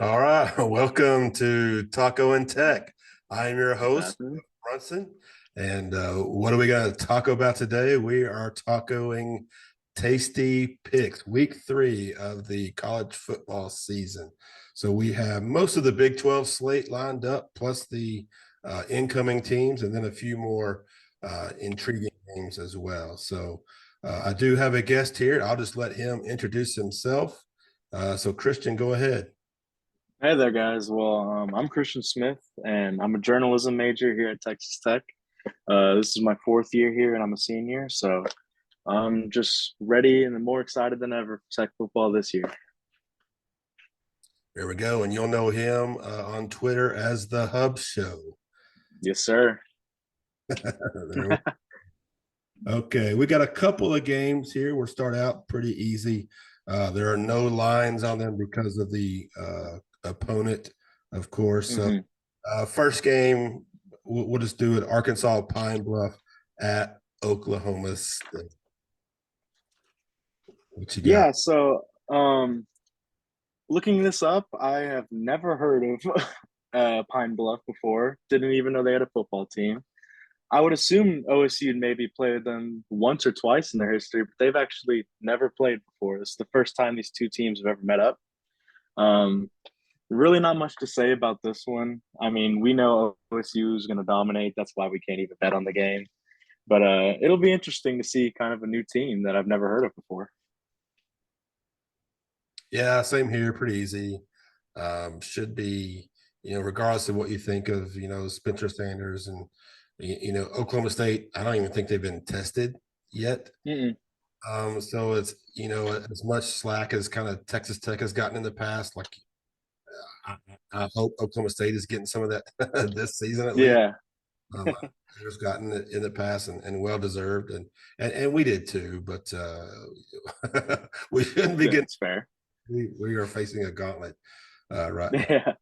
All right, welcome to Taco and Tech. I am your What's host, happening? Brunson, and what are we going to talk about today? We are tacoing tasty picks, week 3 of the college football season. So we have most of the Big 12 slate lined up, plus the incoming teams, and then a few more intriguing games as well. So I do have a guest here. I'll just let him introduce himself. So Christian, go ahead. Hey there, guys. I'm Christian Smith, and I'm a journalism major here at Texas Tech. This is my fourth year here, and I'm a senior, so I'm just ready and more excited than ever for Tech football this year. There we go. And you'll know him on Twitter as the Hub Show. Yes, sir. Okay, we got a couple of games here. We'll start out pretty easy. There are no lines on them because of the opponent, of course. So, hmm first game, we'll just do it. Arkansas Pine Bluff at Oklahoma State. What you got? Yeah. Looking this up, I have never heard of Pine Bluff before. Didn't even know they had a football team. I would assume OSU maybe played them once or twice in their history, but they've actually never played before. This is the first time these two teams have ever met up. Um, Really not much to say about this one. I mean, we know OSU is going to dominate. That's why we can't even bet on the game. But it'll be interesting to see kind of a new team that I've never heard of before. Yeah, same here. Pretty easy. Should be, regardless of what you think of, Spencer Sanders and, Oklahoma State. I don't even think they've been tested yet. Mm-mm. So it's, as much slack as kind of Texas Tech has gotten in the past. Like, I, I hope Oklahoma State is getting some of that this season at least. Yeah, There's gotten it in the past and well deserved, and we did too. But we shouldn't be getting. that's fair. We are facing a gauntlet right now. Yeah,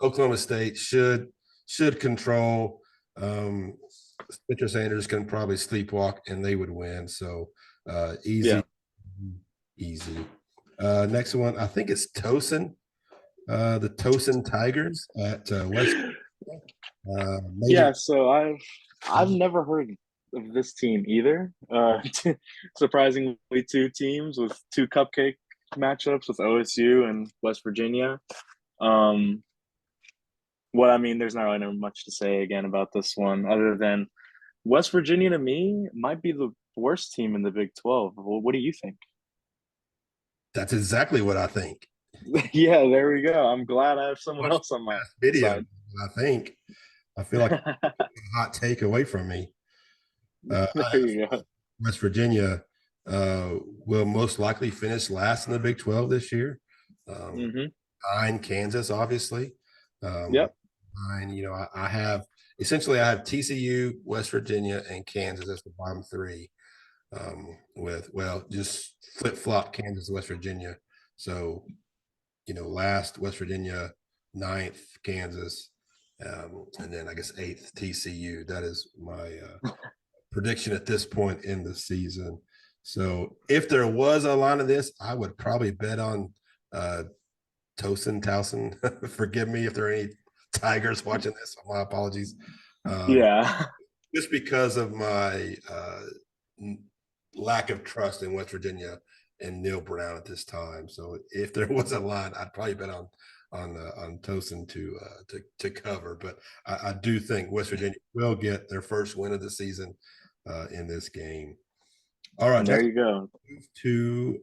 Oklahoma State should control. Spencer Sanders can probably sleepwalk and they would win. So easy, yeah, easy. Next one, I think it's Tosin, the Tosin Tigers at West Major. yeah. I've never heard of this team either. Surprisingly, two teams with two cupcake matchups with OSU and West Virginia. Um, there's not really much to say again about this one, other than West Virginia to me might be the worst team in the Big 12. Well, what do you think? That's exactly what I think. Yeah, there we go. I'm glad I have someone Watch else on my the video. side. I think I feel like a hot take away from me. There I have you go. West Virginia will most likely finish last in the Big 12 this year. Um, hmm Behind Kansas, obviously. Um, Yep. I have essentially I have TCU, West Virginia, and Kansas as the bottom three. With just flip flop Kansas, West Virginia. So last West Virginia, ninth Kansas, and then I guess eighth TCU. That is my prediction at this point in the season. So if there was a line of this, I would probably bet on uh, Towson. Forgive me if there are any Tigers watching this. My apologies. Um, Yeah. just because of my lack of trust in West Virginia and Neil Brown at this time. So if there was a line, I'd probably bet on Tosin to cover. But I do think West Virginia will get their first win of the season in this game. All right, There next you go. to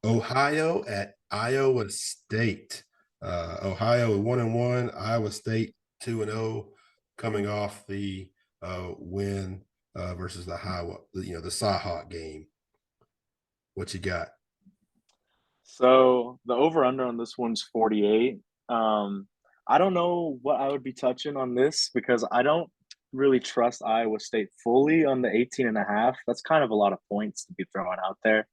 Ohio at Iowa State. Ohio 1-1, Iowa State 2-0, coming off the win versus the the Cyhawk game. What you got? So the over under on this one's 48. I don't know what I would be touching on this because I don't really trust Iowa State fully on the 18 and a half. That's kind of a lot of points to be throwing out there.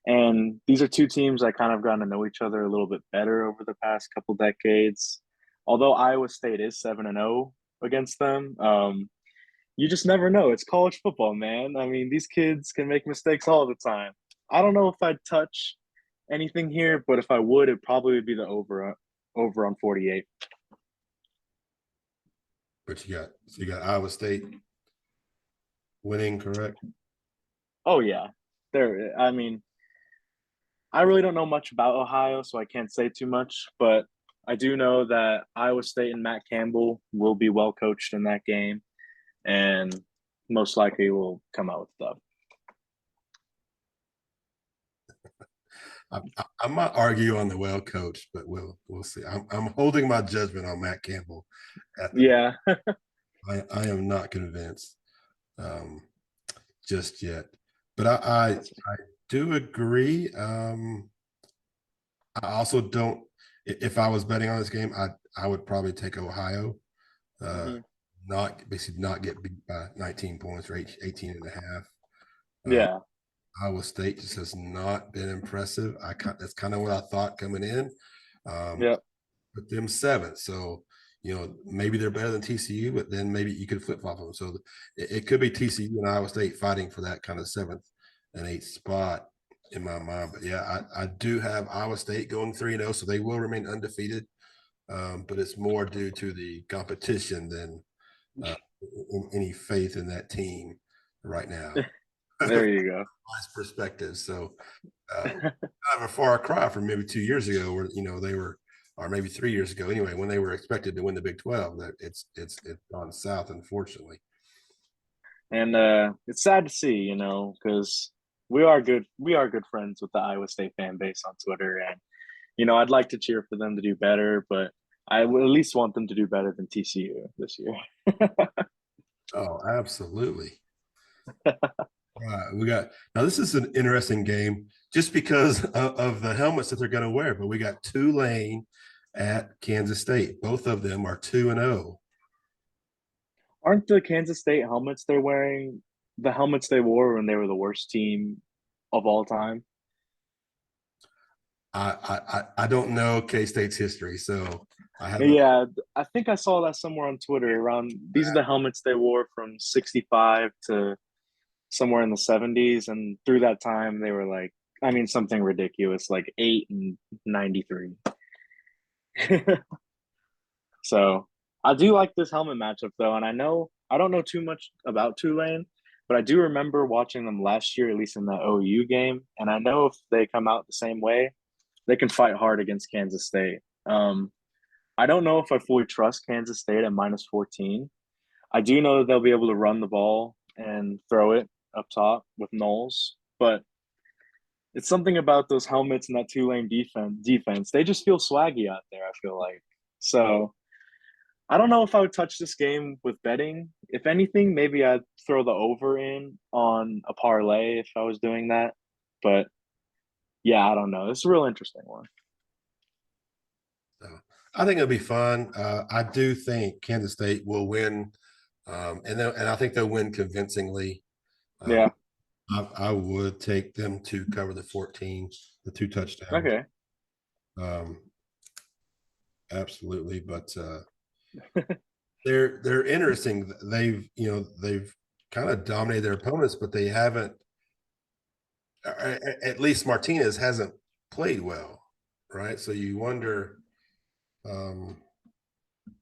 And these are two teams that kind of gotten to know each other a little bit better over the past couple decades. Although Iowa State is 7-0 against them, you just never know. It's college football, man. I mean, these kids can make mistakes all the time. I don't know if I'd touch anything here, but if I would, it probably would be the over on 48. But you got Iowa State winning, correct? Oh yeah. There I mean, I really don't know much about Ohio, so I can't say too much, but I do know that Iowa State and Matt Campbell will be well coached in that game and most likely will come out with the I might argue on the well coach, but we'll see. I'm holding my judgment on Matt Campbell at the. Yeah. I am not convinced um, just yet, but I do agree. I also don't. If I was betting on this game, I would probably take Ohio. Uh, Mhm. not basically not get beat by 19 points or 18 and a half. Uh, Yeah. Iowa State just has not been impressive. That's kind of what I thought coming in. Um, Yeah. put them seventh, so maybe they're better than TCU, but then maybe you could flip flop them. So it could be TCU and Iowa State fighting for that kind of seventh and eighth spot in my mind. But yeah, I do have Iowa State going 3-0, so they will remain undefeated. But it's more due to the competition than uh, any faith in that team right now. There you go. Perspective. So kind of a far cry from maybe 2 years ago, where they were, or maybe 3 years ago anyway, when they were expected to win the Big 12. That it's gone south, unfortunately. And it's sad to see, because we are good friends with the Iowa State fan base on Twitter, and I'd like to cheer for them to do better, but I would at least want them to do better than TCU this year. Oh, absolutely. Right. We got now. This is an interesting game just because of the helmets that they're going to wear. But we got Tulane at Kansas State. Both of them are 2-0. Aren't the Kansas State helmets they're wearing the helmets they wore when they were the worst team of all time? I don't know K State's history, so I haven't. Yeah, I think I saw that somewhere on Twitter around these are the helmets they wore from 65 to somewhere in the 70s, and through that time they were like, I mean, something ridiculous like 8 and 93. So I do like this helmet matchup though, and I don't know too much about Tulane, but I do remember watching them last year, at least in the OU game, and I know if they come out the same way, they can fight hard against Kansas State. I don't know if I fully trust Kansas State at minus 14. I do know that they'll be able to run the ball and throw it up top with Knowles, but it's something about those helmets and that Tulane defense. They just feel swaggy out there, I feel like. So I don't know if I would touch this game with betting. If anything, maybe I'd throw the over in on a parlay if I was doing that. But yeah, I don't know. It's a real interesting one. So I think it'll be fun. I do think Kansas State will win, and I think they'll win convincingly. Um, Yeah. I would take them to cover the 14, the two touchdowns. Okay. Um, absolutely, but they're interesting. They've kind of dominated their opponents, but they haven't. At least Martinez hasn't played well, right? So you wonder, um,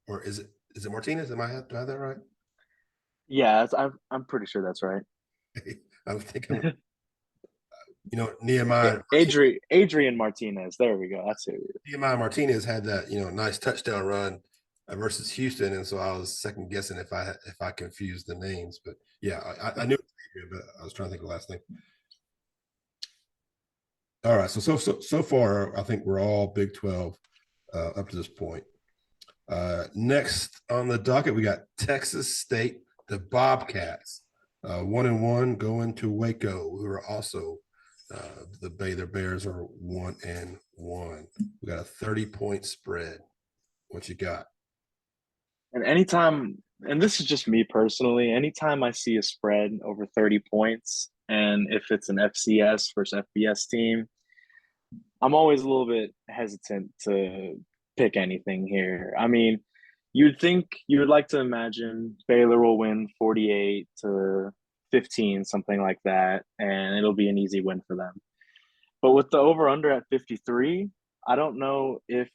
or is it Martinez? Do I have that right? Yeah, I'm pretty sure that's right. I'm thinking, Nehemiah Adrian Martinez. There we go. That's it. Nehemiah Martinez had that nice touchdown run versus Houston, and so I was second guessing if I confused the names, but yeah, I knew, but I was trying to think of the last name. All right, so far, I think we're all Big 12 up to this point. Next on the docket, we got Texas State, the Bobcats, 1-1 going to Waco, who are also the Baylor Bears are 1-1. We got a 30-point spread. What you got? And anytime, and this is just me personally, anytime I see a spread over 30 points, and if it's an FCS versus FBS team, I'm always a little bit hesitant to pick anything here. I mean, you'd think you would like to imagine Baylor will win 48 to 15, something like that, and it'll be an easy win for them. But with the over under at 53, I don't know if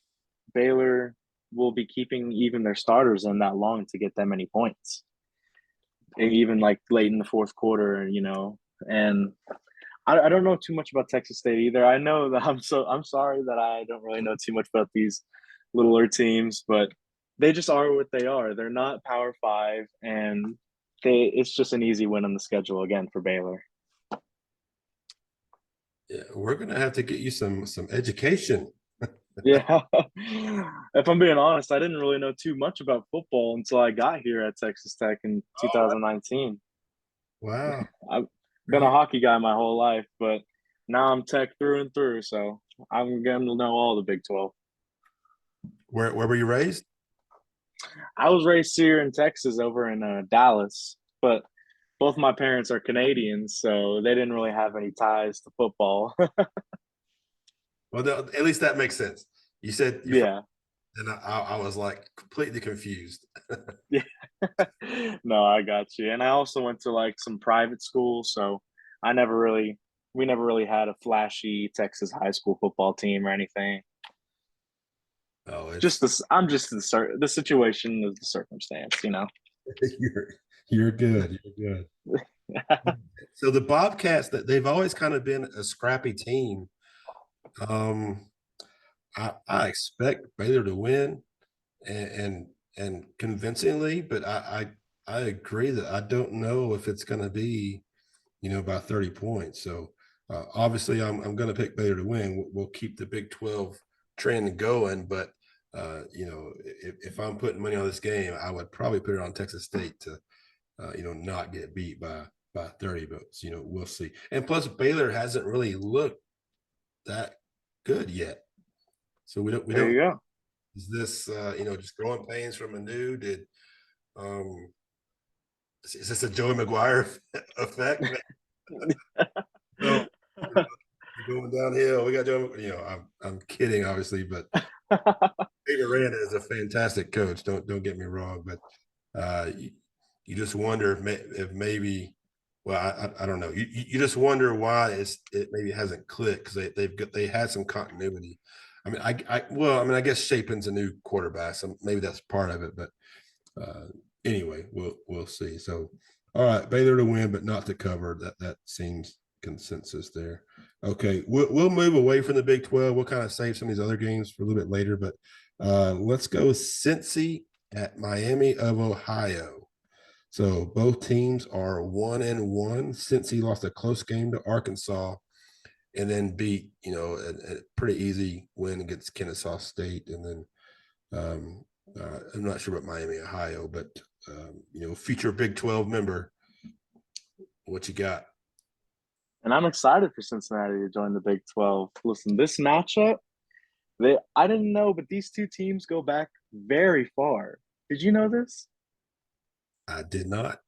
Baylor will be keeping even their starters in that long to get that many points. And even like late in the fourth quarter, and I don't know too much about Texas State either. I know that I'm sorry that I don't really know too much about these littler teams, but they just are what they are. They're not Power Five, and it's just an easy win on the schedule again for Baylor. Yeah, we're gonna have to get you some education. Yeah. If I'm being honest, I didn't really know too much about football until I got here at Texas Tech in Oh, 2019. wow. I've been a Great. hockey guy my whole life, but now I'm Tech through and through, so I'm going to know all the Big 12. Where were you raised? I was raised here in Texas over in Dallas, but both my parents are Canadians, so they didn't really have any ties to football. Well, at least that makes sense. You said you're from, Yeah. and I was like completely confused. Yeah. No, I got you. And I also went to like some private schools, so I never really we never really had a flashy Texas high school football team or anything. Oh, Just this I'm just the situation of the circumstance. you're you're good. You're good. So the Bobcats, that they've always kind of been a scrappy team. Um, I expect Baylor to win and and convincingly, but I agree that I don't know if it's going to be by 30 points. So obviously, I'm going to pick Baylor to win. We'll keep the Big 12 trend going, but if I'm putting money on this game, I would probably put it on Texas State to not get beat by 30. But we'll see. And plus, Baylor hasn't really looked that good yet. So we There don't. you go. Is this just growing pains from a new? Did um is this a Joey McGuire effect? No, going downhill. We got Joe. I'm kidding, obviously, but Dave Aranda is a fantastic coach. Don't get me wrong, but you just wonder if maybe. Well, I don't know. You just wonder why it maybe hasn't clicked because they had some continuity. I mean, I guess Shapen's a new quarterback, so maybe that's part of it. But uh, anyway, we'll see. So, all right, Baylor to win, but not to cover. That seems consensus there. Okay, we'll move away from the Big 12. We'll kind of save some of these other games for a little bit later, but let's go Cincy at Miami of Ohio. So both teams are 1-1. Cincy lost a close game to Arkansas and then beat a pretty easy win against Kennesaw State, and then um, I'm not sure about Miami, Ohio, but future Big 12 member. What you got? And I'm excited for Cincinnati to join the Big 12. Listen, this matchup, I didn't know, but these two teams go back very far. Did you know this? I did not.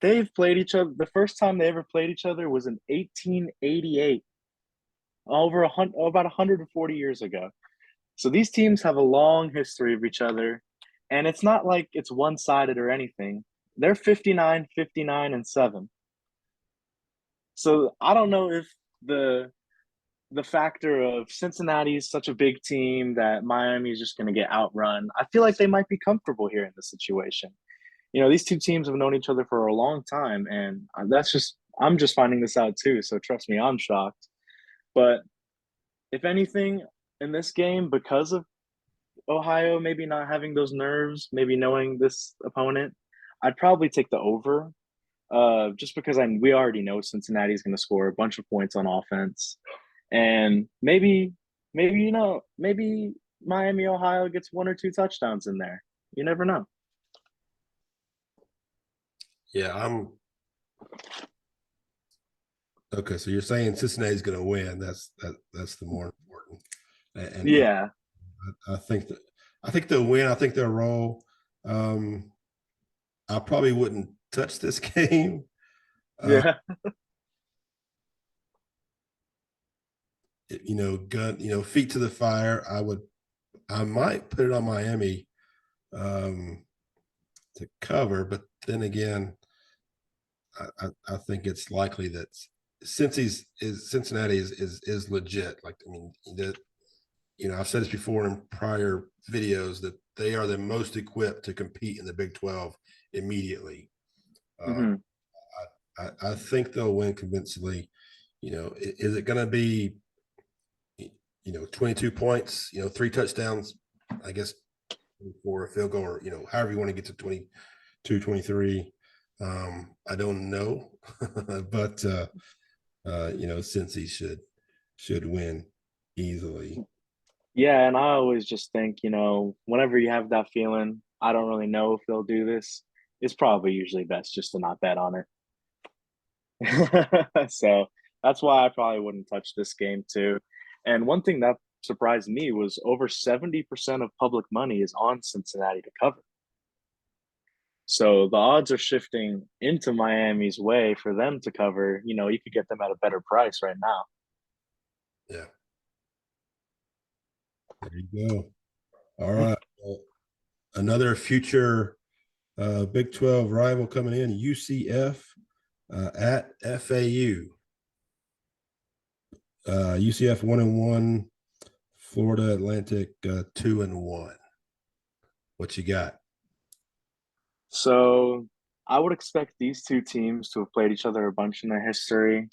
They've played each other. The first time they ever played each other was in 1888, about 140 years ago. So these teams have a long history of each other, and it's not like it's one-sided or anything. They're 59, 59, and 7. So I don't know if the factor of Cincinnati is such a big team that Miami is just going to get outrun. I feel like they might be comfortable here in this situation. These two teams have known each other for a long time, and I'm just finding this out too. So trust me, I'm shocked. But if anything, in this game, because of Ohio maybe not having those nerves, maybe knowing this opponent, I'd probably take the over. Just because we already know Cincinnati's going to score a bunch of points on offense, and maybe Miami, Ohio gets one or two touchdowns in there. You never know. Yeah, I'm okay. So you're saying Cincinnati's going to win? That's the more important. And Yeah, I think they'll win. I think they'll roll. Um, I probably wouldn't touch this game. Uh, yeah. feet to the fire. I might put it on Miami um, to cover, but then again, I think it's likely that Cincinnati is legit. Like, I mean, I've said this before in prior videos that they are the most equipped to compete in the Big 12 immediately. Uh, Hmm. I think they'll win convincingly. Is it going to be 22 points, 3 touchdowns, I guess, for a field goal, or however you want to get to 22, 23. I don't know, but since he should win easily. Yeah, and I always just think, whenever you have that feeling, I don't really know if they'll do this. It's probably usually best just to not bet on it. So that's why I probably wouldn't touch this game too. And one thing that surprised me was over 70% of public money is on Cincinnati to cover. So the odds are shifting into Miami's way for them to cover. You could get them at a better price right now. Yeah, there you go. All right. Well, another future Big 12 rival coming in, UCF at FAU. UCF 1-1, Florida Atlantic 2-1. What you got? So I would expect these two teams to have played each other a bunch in their history.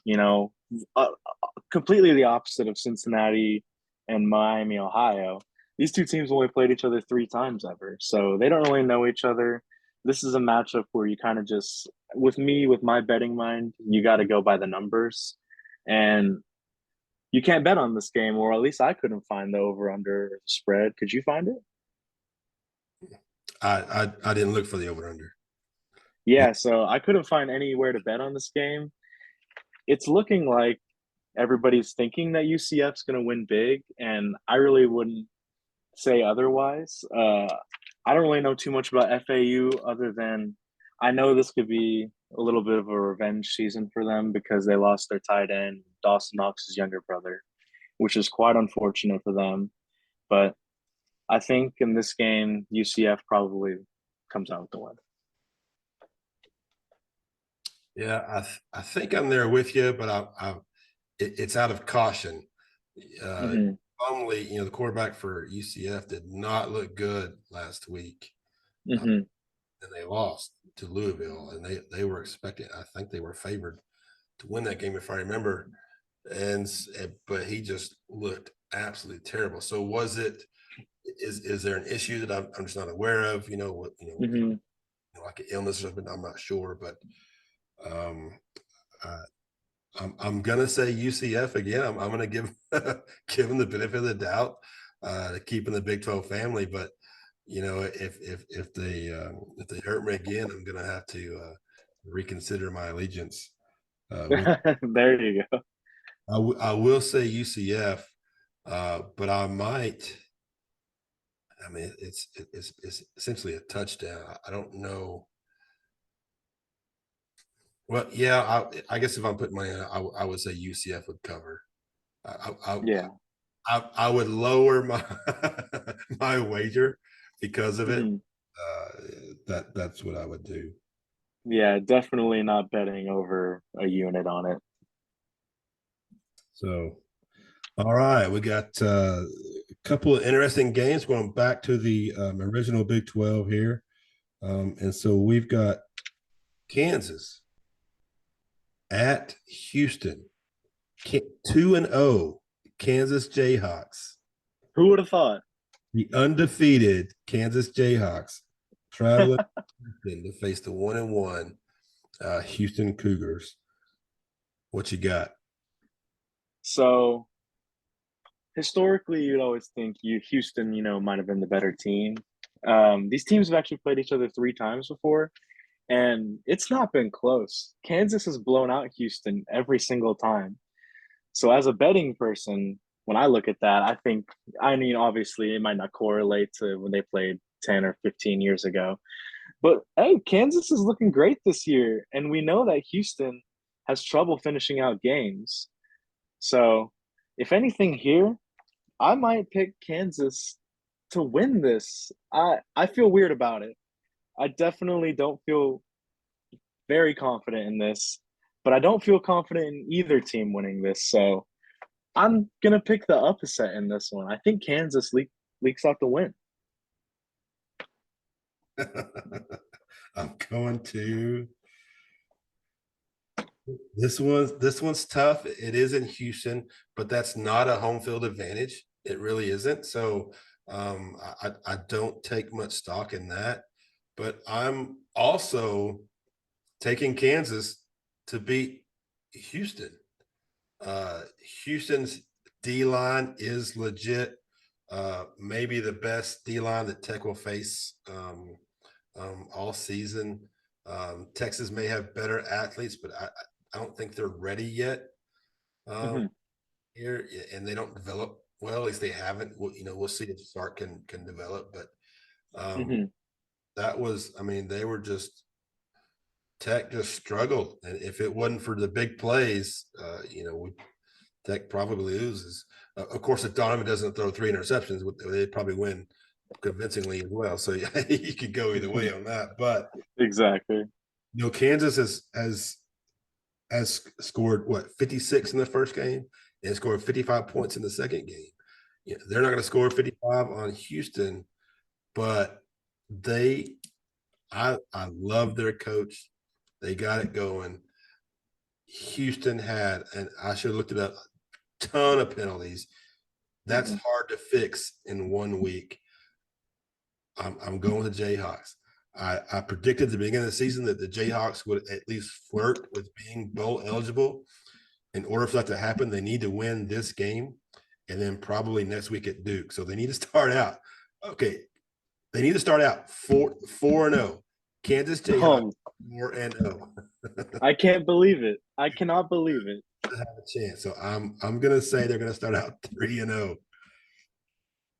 Completely the opposite of Cincinnati and Miami, Ohio. These two teams only played each other 3 times ever, so they don't really know each other. This is a matchup where you kind of just, with me, with my betting mind, you got to go by the numbers, and you can't bet on this game, or at least I couldn't find the over under spread. Could you find it? I didn't look for the over under. Yeah, so I couldn't find anywhere to bet on this game. It's looking like everybody's thinking that UCF's going to win big, and I really wouldn't say otherwise. I don't really know too much about FAU other than I know this could be a little bit of a revenge season for them because they lost their tight end, Dawson Knox's younger brother, which is quite unfortunate for them. But I think in this game, UCF probably comes out with the win. Yeah, I think I'm there with you, but it's out of caution. Uh, Hmm. Only, the quarterback for UCF did not look good last week, Hmm. and they lost to Louisville, and they were expecting. I think they were favored to win that game, if I remember. And but he just looked absolutely terrible. So was it? Is there an issue that I'm just not aware of? Hmm. Like an illness or something? I'm not sure, but um, uh, I'm gonna say UCF again. I'm gonna give give them the benefit of the doubt to keep in the Big 12 family. But if they hurt me again, I'm gonna have to reconsider my allegiance. With There you go. I will say UCF, but I might. I mean, it's essentially a touchdown. I don't know. Well, yeah, I guess if I'm putting money on it, I would say UCF would cover. I, I, Yeah. I would lower my my wager because of it. Hmm. That's what I would do. Yeah, definitely not betting over a unit on it. So, all right, we got a couple of interesting games going back to the original Big 12 here, and so we've got Kansas at Houston, 2-0 Kansas Jayhawks, Who would have thought? the undefeated Kansas Jayhawks traveling to face the 1-1 Houston Cougars. What you got? So historically, you'd always think Houston, might have been the better team. These teams have actually played each other 3 times before, and it's not been close. Kansas has blown out Houston every single time. So as a betting person, when I look at that, I mean, obviously it might not correlate to when they played 10 or 15 years ago. But hey, Kansas is looking great this year. And we know that Houston has trouble finishing out games. So if anything here, I might pick Kansas to win this. I feel weird about it. I definitely don't feel very confident in this, but I don't feel confident in either team winning this. So I'm gonna pick the upset in this one. I think Kansas leaks out the win. I'm going to this one's tough. It is in Houston, but that's not a home field advantage. It really isn't. So I don't take much stock in that. But I'm also taking Kansas to beat Houston. Houston's D line is legit. Maybe the best D line that Tech will face all season. Texas may have better athletes, but I don't think they're ready yet Hmm. here, and they don't develop well. At least they haven't. We'll see if Sark can develop, but Hmm. that was. I mean, they were just Tech just struggled, and if it wasn't for the big plays, Tech probably loses. Of course, if Donovan doesn't throw 3 interceptions, they'd probably win convincingly as well. So yeah, you could go either way on that. But Exactly. Kansas has scored what 56 in the first game and scored 55 points in the second game. They're not going to score 55 on Houston, but I love their coach. They got it going. Houston had, and I should have looked it up, a ton of penalties. That's Hmm. hard to fix in 1 week. I'm going with the Jayhawks. I predicted at the beginning of the season that the Jayhawks would at least flirt with being bowl eligible. In order for that to happen, they need to win this game and then probably next week at Duke. So they need to start out. Okay. They need to start out 4-0. Kansas Jayhawks Um, 4-0. I can't believe it. I cannot believe it. Have a chance. So I'm gonna say they're gonna start out 3-0.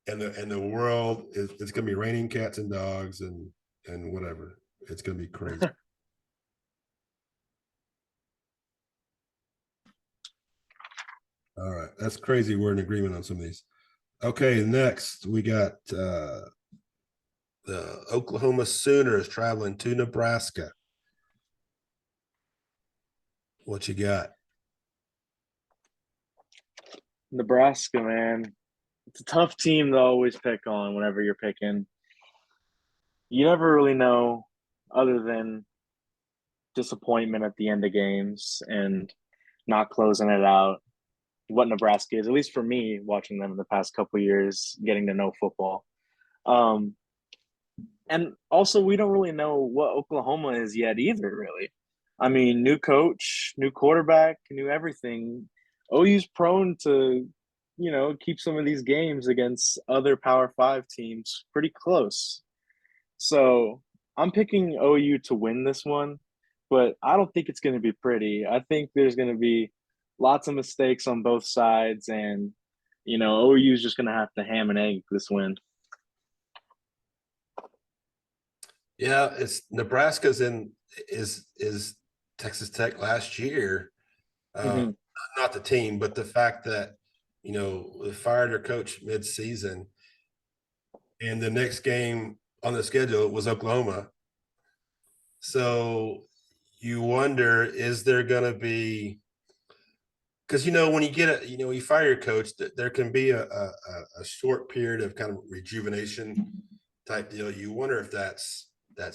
And the world is it's gonna be raining cats and dogs and whatever. It's gonna be crazy. All right. That's crazy. We're in agreement on some of these. Okay, next we got the Oklahoma Sooners traveling to Nebraska. What you got? Nebraska, man. It's a tough team to always pick on whenever you're picking. You never really know, other than disappointment at the end of games and not closing it out, what Nebraska is, at least for me, watching them in the past couple years, getting to know football. Um, and also, we don't really know what Oklahoma is yet either, really. I mean, new coach, new quarterback, new everything. OU's prone to, keep some of these games against other Power Five teams pretty close. So I'm picking OU to win this one, but I don't think it's going to be pretty. I think there's going to be lots of mistakes on both sides, and OU is just going to have to ham and egg this win. Yeah, it's Nebraska's in is Texas Tech last year. Uh, Hmm. Not the team, but the fact that they fired their coach mid-season, and the next game on the schedule was Oklahoma. So you wonder, is there going to be because when you get you fire your coach, there can be a short period of kind of rejuvenation type deal. You wonder if that's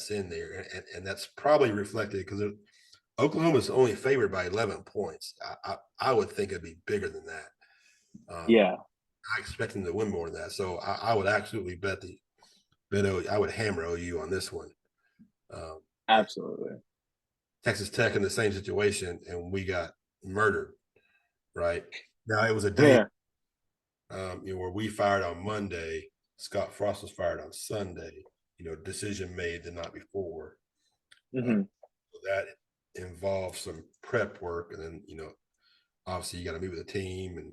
in there, and that's probably reflected because Oklahoma's only favored by 11 points. I would think it'd be bigger than that. Yeah, I expect them to win more than that, so I would absolutely bet I would hammer OU on this one. Um, absolutely. Texas Tech in the same situation, and we got murdered. Right now, it was a day Yeah. where we fired on Monday. Scott Frost was fired on Sunday. Decision made the night before. Hmm. So that involves some prep work, and then obviously you got to meet with the team and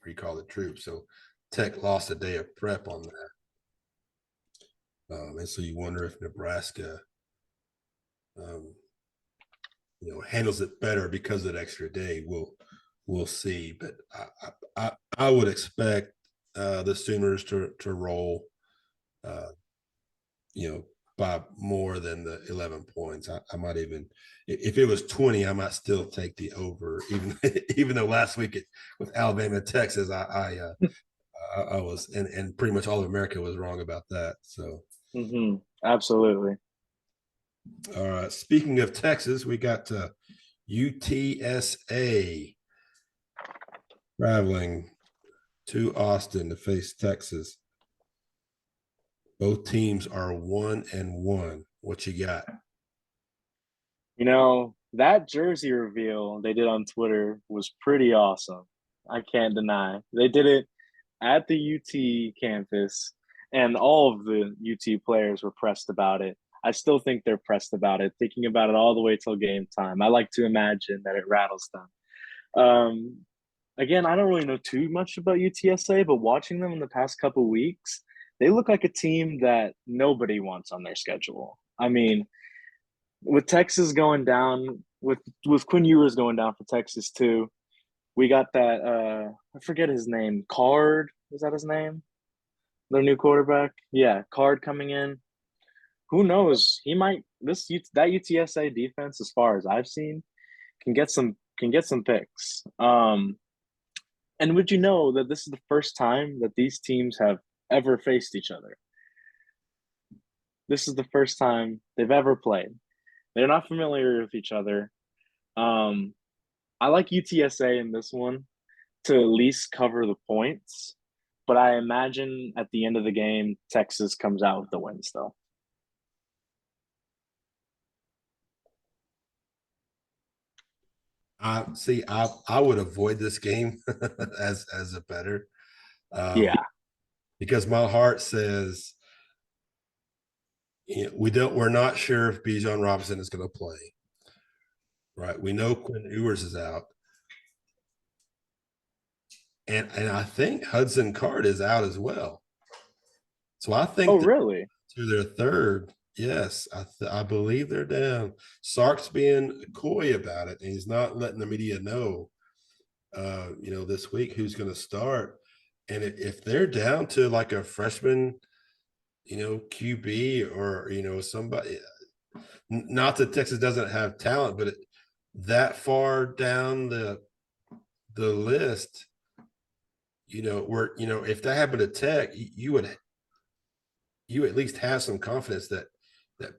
recall the troops. So Tech lost a day of prep on that, and so you wonder if Nebraska, um, handles it better because of that extra day. We'll see, but I would expect the Sooners to roll. Uh, by more than the 11 points. I might even, if it was 20, I might still take the over, even even though last week with Alabama Texas, I was, and pretty much all of America was wrong about that. So, Absolutely. all right. Speaking of Texas, we got UTSA traveling to Austin to face Texas. Both teams are 1-1. What you got? You know, that jersey reveal they did on Twitter was pretty awesome. I can't deny. They did it at the UT campus, and all of the UT players were pressed about it. I still think they're pressed about it, thinking about it all the way till game time. I like to imagine that it rattles them. Again, I don't really know too much about UTSA, but watching them in the past couple weeks, they look like a team that nobody wants on their schedule. I mean, with Texas going down, with Quinn Ewers going down for Texas too, we got that I forget his name. Card, is that his name? Their new quarterback? Yeah, Card coming in. Who knows? He might that UTSA defense, as far as I've seen, can get some picks. And would you know that this is the first time that these teams have ever faced each other? This is the first time they've ever played. They're not familiar with each other. Um, I like UTSA in this one to at least cover the points, but I imagine at the end of the game, Texas comes out with the win still. I see. I would avoid this game as a better, um, Yeah. because my heart says, we're not sure if Bijan Robinson is going to play. Right, we know Quinn Ewers is out, and I think Hudson Card is out as well. So I Oh, think that really? to their third, yes, I believe they're down. Sark's being coy about it, and he's not letting the media know, this week who's going to start. And if they're down to like a freshman, QB or somebody, not that Texas doesn't have talent, but that far down the list, where if that happened to Tech, you at least have some confidence that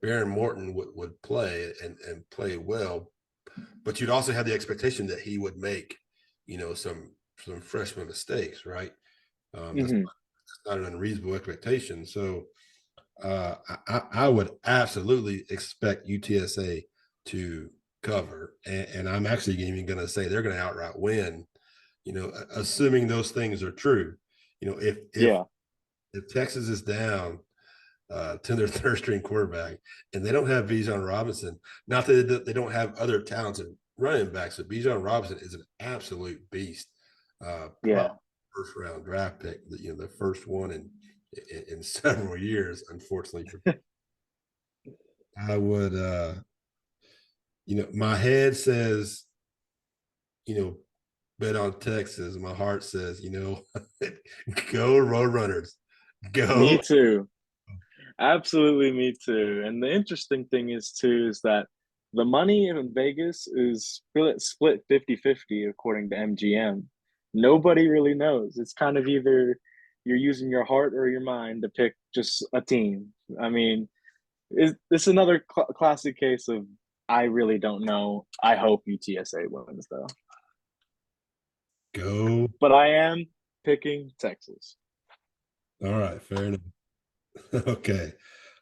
Baron Morton would play and play well, but you'd also have the expectation that he would make, some freshman mistakes, right? That's Hmm. not an unreasonable expectation. So I would absolutely expect UTSA to cover, and I'm actually even going to say they're going to outright win. Assuming those things are true. If Yeah. Texas is down to their third string quarterback, and they don't have Bijan Robinson. Not that they don't have other talented running backs, but Bijan Robinson is an absolute beast. Probably Yeah. first round draft pick, the first one in several years, unfortunately. I would, my head says, you know, bet on Texas. My heart says, go Roadrunners, Me go. too. Absolutely, me too. And the interesting thing is too is that the money in Vegas is split 50-50 according to MGM. Nobody really knows. It's kind of either you're using your heart or your mind to pick just a team. I mean, it's another classic case of I really don't know. I hope UTSA wins though. Go. But I am picking Texas. All right, fair enough. Okay.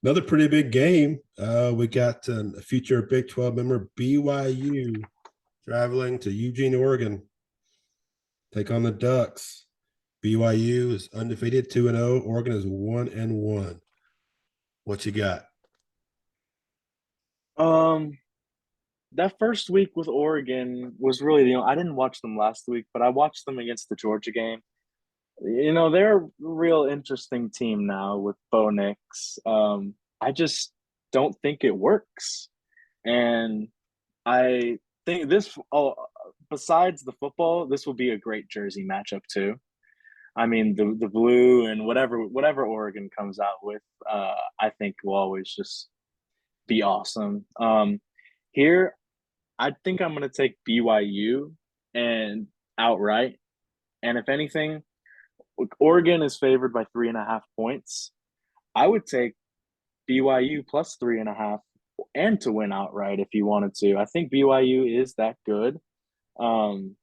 Another pretty big game. We got a future Big 12 member, BYU, traveling to Eugene, Oregon, take on the Ducks. BYU is undefeated, 2-0. Oregon is 1-1. What you got? Um, that first week with Oregon was really I didn't watch them last week, but I watched them against the Georgia game. They're a real interesting team now with Bo Nix. I just don't think it works. And I think besides the football, this will be a great jersey matchup too. I mean, the blue and whatever Oregon comes out with, I think will always just be awesome. Here, I think I'm gonna take BYU and outright. And if anything, Oregon is favored by 3.5 points. I would take BYU plus 3.5 and to win outright if you wanted to. I think BYU is that good. Um,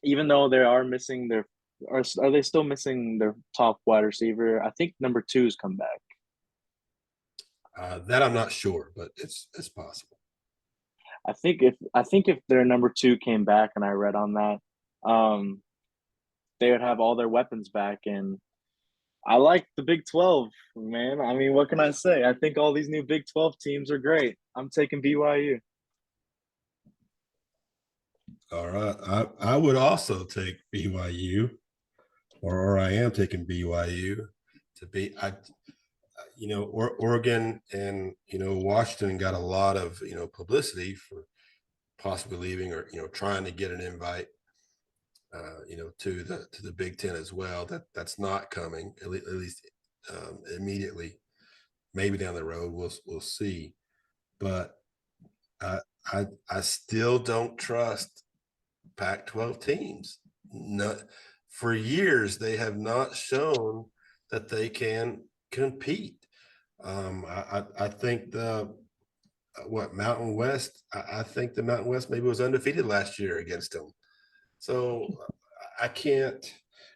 Even though they are missing their are they still missing their top wide receiver? I think number two's come back. That I'm not sure, but it's possible. I think if their number two came back, and I read on that, um, they would have all their weapons back. And I like the Big 12, man. I mean, what can I say? I think all these new Big 12 teams are great. I'm taking BYU. All right. I would also take BYU, or I am taking BYU to be. Oregon and Washington got a lot of publicity for possibly leaving or trying to get an invite, to the Big Ten as well. That's not coming at least immediately. Maybe down the road we'll see, but I I still don't trust Pac-12 teams. No, for years they have not shown that they can compete. I think the what Mountain West. I think the Mountain West maybe was undefeated last year against them. So I can't.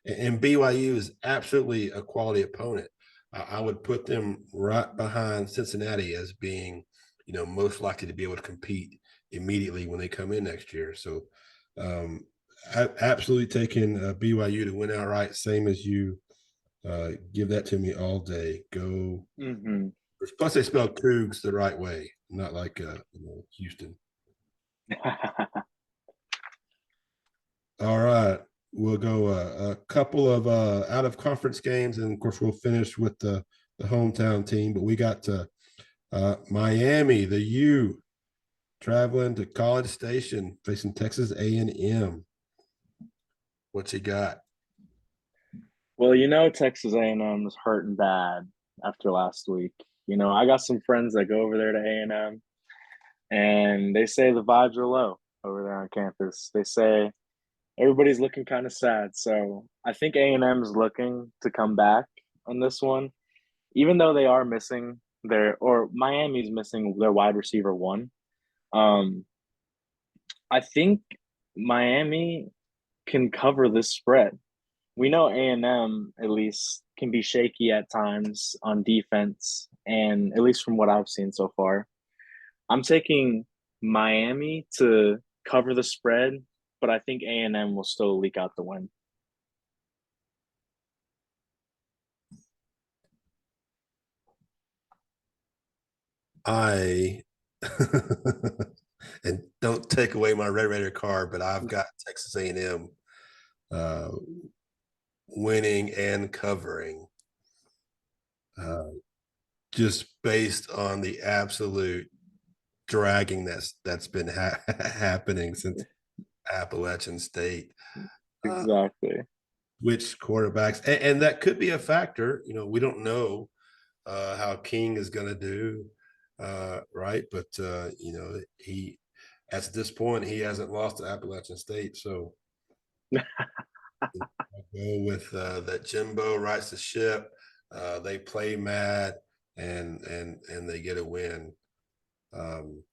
And BYU is absolutely a quality opponent. I would put them right behind Cincinnati as being, most likely to be able to compete immediately when they come in next year. So, absolutely taking BYU to win outright, same as you. Give that to me all day. Go. Mm-hmm. Plus, they spell Cougs the right way, not like Houston. All right. We'll go a couple of out of conference games, and of course we'll finish with the hometown team. But we got Miami, the U, traveling to College Station, facing Texas A&M. What you got? Well, Texas A&M is hurting bad after last week. I got some friends that go over there to A&M, and they say the vibes are low over there on campus. They say everybody's looking kind of sad. So I think A&M is looking to come back on this one, even though they are missing or Miami's missing their wide receiver one. Um, I think Miami can cover this spread. We know A&M at least can be shaky at times on defense, and at least from what I've seen so far. I'm taking Miami to cover the spread, but I think A&M will still leak out the win. I and don't take away my Red Raider card, but I've got Texas A&M uh, winning and covering, uh, just based on the absolute dragging that's been happening since Appalachian State. Uh, Exactly. which quarterbacks, and that could be a factor. We don't know how King is going to do, right? But he at this point he hasn't lost to Appalachian State, so I'll go with that. Jimbo rights the ship. They play mad, and they get a win. Um,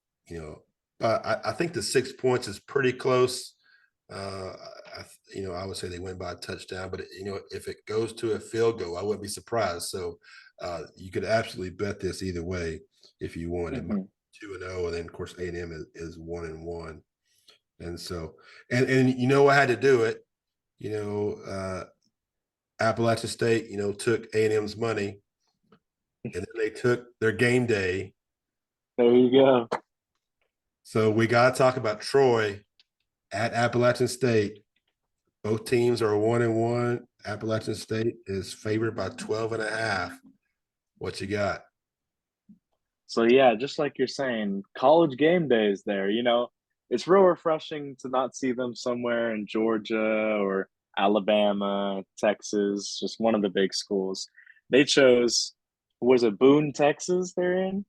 but I think the 6 points is pretty close. Uh, I would say they win by a touchdown, but if it goes to a field goal, I wouldn't be surprised. So you could absolutely bet this either way if you want. It might Hmm. be 2-0, and then of course A&M is 1-1, and so and I had to do it. Appalachian State, took A&M's money, and then they took their game day. There you go. So we got to talk about Troy at Appalachian State. Both teams are 1-1. Appalachian State is favored by 12.5. What you got? So yeah, just like you're saying, college game day is there. It's real refreshing to not see them somewhere in Georgia or Alabama, Texas, just one of the big schools. They chose, was it Boone, Texas they're in?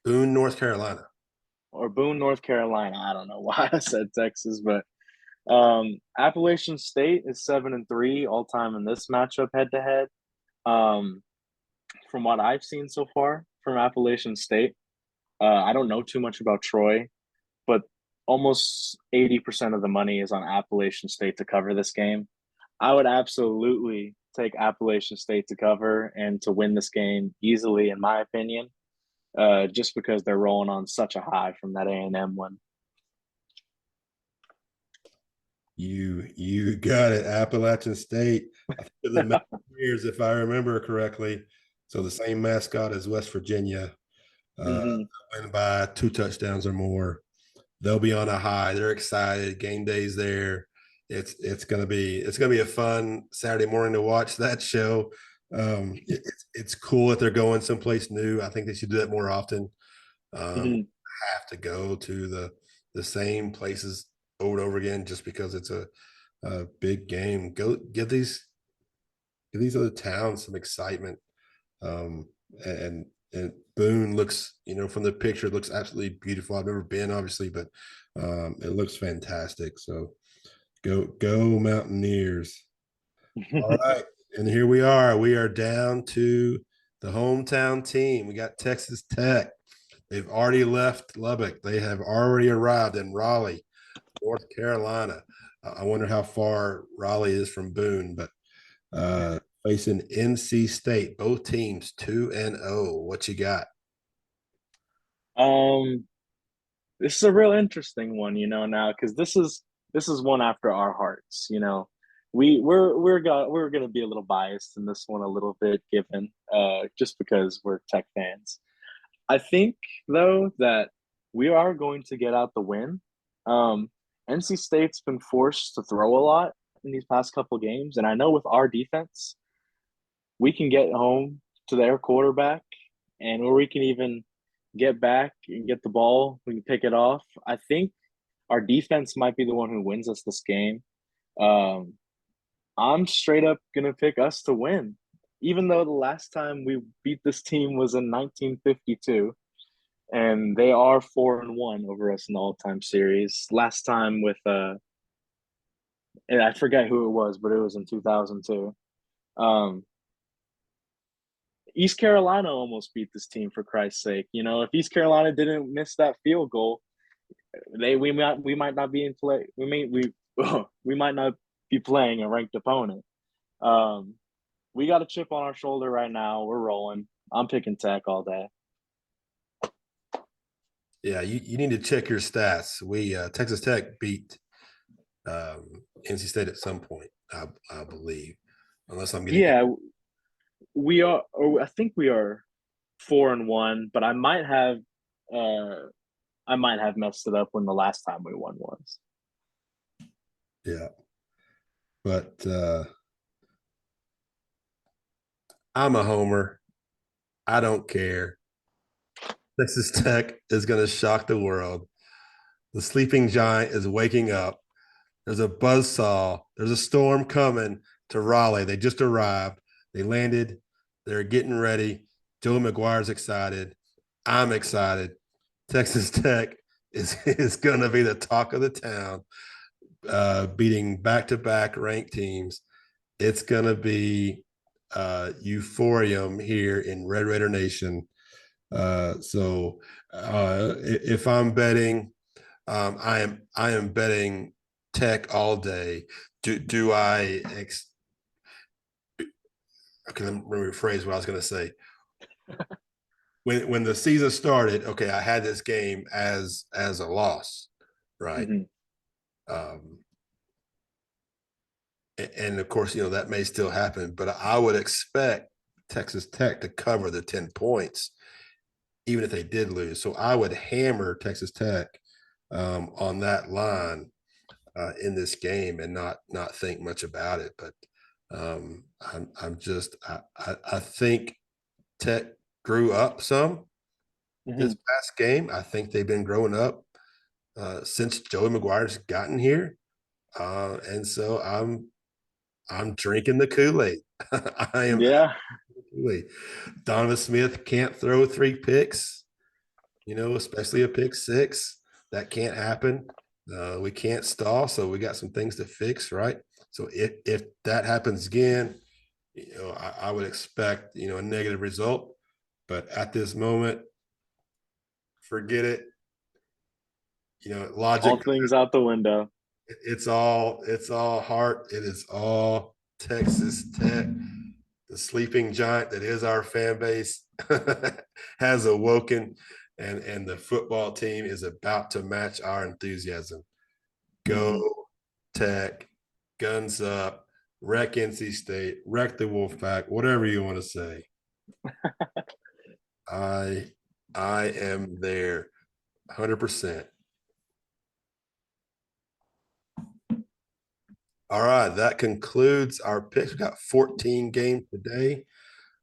Boone, North Carolina. Or Boone, North Carolina. I don't know why I said Texas, but Appalachian State is 7-3 all time in this matchup head to head. Um, from what I've seen so far from Appalachian State, I don't know too much about Troy, but almost 80% of the money is on Appalachian State to cover this game. I would absolutely take Appalachian State to cover and to win this game easily, in my opinion, just because they're rolling on such a high from that A&M win. You got it. Appalachian State. I think of the Mountaineers, if I remember correctly. So the same mascot as West Virginia. Mm-hmm. Win by 2 touchdowns or more. They'll be on a high. They're excited. Game day's there. It's gonna be a fun Saturday morning to watch that show. It's cool that they're going someplace new. I think they should do that more often. Mm-hmm. Have to go to the same places over and over again just because it's a big game. Go give these other towns some excitement. Um, and and Boone looks, from the picture, it looks absolutely beautiful. I've never been, obviously, but it looks fantastic. So go Mountaineers. All right, and here we are. We are down to the hometown team. We got Texas Tech. They've already left Lubbock. They have already arrived in Raleigh, North Carolina. I wonder how far Raleigh is from Boone, but facing NC State, both teams 2-0. What you got? um, this is a real interesting one, now because this is one after our hearts. We're gonna be a little biased in this one a little bit, given just because we're Tech fans. I think though that we are going to get out the win. Um, NC State's been forced to throw a lot in these past couple games, and I know with our defense, we can get home to their quarterback, and or we can even get back and get the ball. We can pick it off. I think our defense might be the one who wins us this game. Um, I'm straight up gonna pick us to win, even though the last time we beat this team was in 1952, and they are 4-1 over us in the all-time series. Last time with and I forget who it was, but it was in 2002. Um, East Carolina almost beat this team, for Christ's sake. If East Carolina didn't miss that field goal, we might not be in play. We might not be playing a ranked opponent. Um, we got a chip on our shoulder right now. We're rolling. I'm picking Tech all day. Yeah, you need to check your stats. We Texas Tech beat NC State at some point, I believe, unless I'm getting. Yeah, we are. Or I think we are 4-1, but uh I might have messed it up when the last time we won was. Yeah, but I'm a homer. I don't care. Texas Tech is going to shock the world. The sleeping giant is waking up. There's a buzz saw. There's a storm coming to Raleigh. They just arrived. They landed. They're getting ready. Joe McGuire's excited. I'm excited. Texas Tech is going to be the talk of the town, beating back-to-back ranked teams. It's going to be euphorium here in Red Raider Nation. If I'm betting, I am betting Tech all day. Do I? Okay, let me rephrase what I was going to say. When the season started, okay, I had this game as a loss, right? Mm-hmm. Um, and of course, that may still happen, but I would expect Texas Tech to cover the 10 points, even if they did lose. So I would hammer Texas Tech on that line in this game and not think much about it. But I think Tech grew up some Mm-hmm. this past game. I think they've been growing up since Joey McGuire's gotten here. And so I'm drinking the Kool-Aid. I am Yeah, Kool-Aid. Donovan Smith can't throw 3 picks, especially a pick six. That can't happen. We can't stall, so we got some things to fix, right? So if that happens again, I would expect a negative result. But at this moment, forget it. all Logic. things out the window. It's all heart. It is all Texas Tech. The sleeping giant that is our fan base has awoken, and the football team is about to match our enthusiasm. Go Hmm. Tech, guns up, wreck NC State, wreck the Wolfpack, whatever you want to say. I I am there 100%. All right, that concludes our picks. We got 14 games today.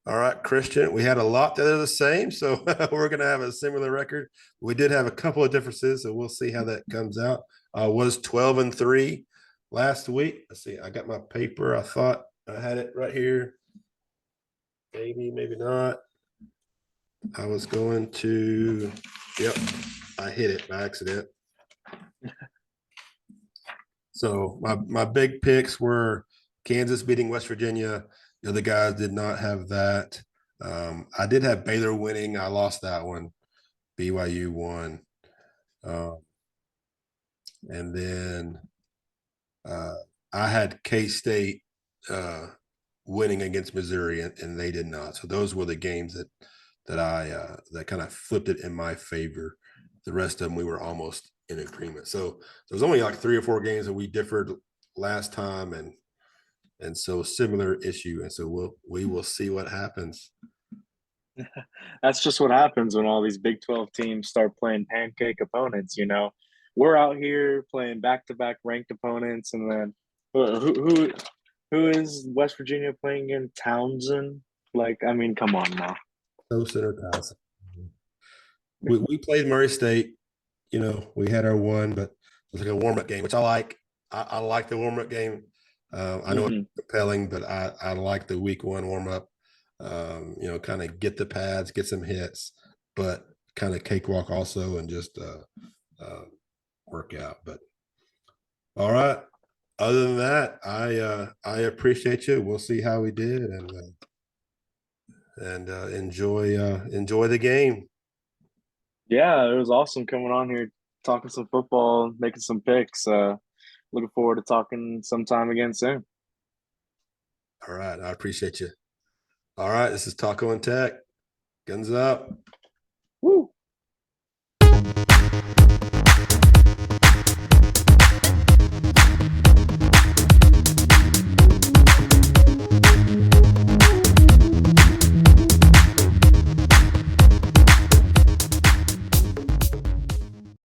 All right, Christian, we had a lot that are the same, so we're going to have a similar record. We did have a couple of differences, so we'll see how that comes out. Was 12-3 last week. Let's see. I got my paper. I thought I had it right here. Maybe, maybe not. I was going to. Yep, I hit it by accident. So my big picks were Kansas beating West Virginia. The other guys did not have that. I did have Baylor winning. I lost that one. BYU won. Um, and then uh, I had K State winning against Missouri, and they did not. So those were the games that kind of flipped it in my favor. The rest of them we were almost in agreement. So there was only like 3 or 4 games that we differed last time, and so similar issue. And so we will see what happens. That's just what happens when all these Big 12 teams start playing pancake opponents, you know. We're out here playing back-to-back ranked opponents, and then who is West Virginia playing in? Townsend? Like, I mean, come on now. So center Towson. We played Murray State. We had our one, but it was like a warm up game, which I like. I like the warm up game. I know it's Hmm. compelling, but I like the week one warm up. Kind of get the pads, get some hits, but kind of cakewalk also, and just work out. But all right. Other than that, I appreciate you. We'll see how we did, and enjoy the game. Yeah, it was awesome coming on here, talking some football, making some picks. Looking forward to talking sometime again soon. All right, I appreciate you. All right, this is Taco and Tech. Guns up.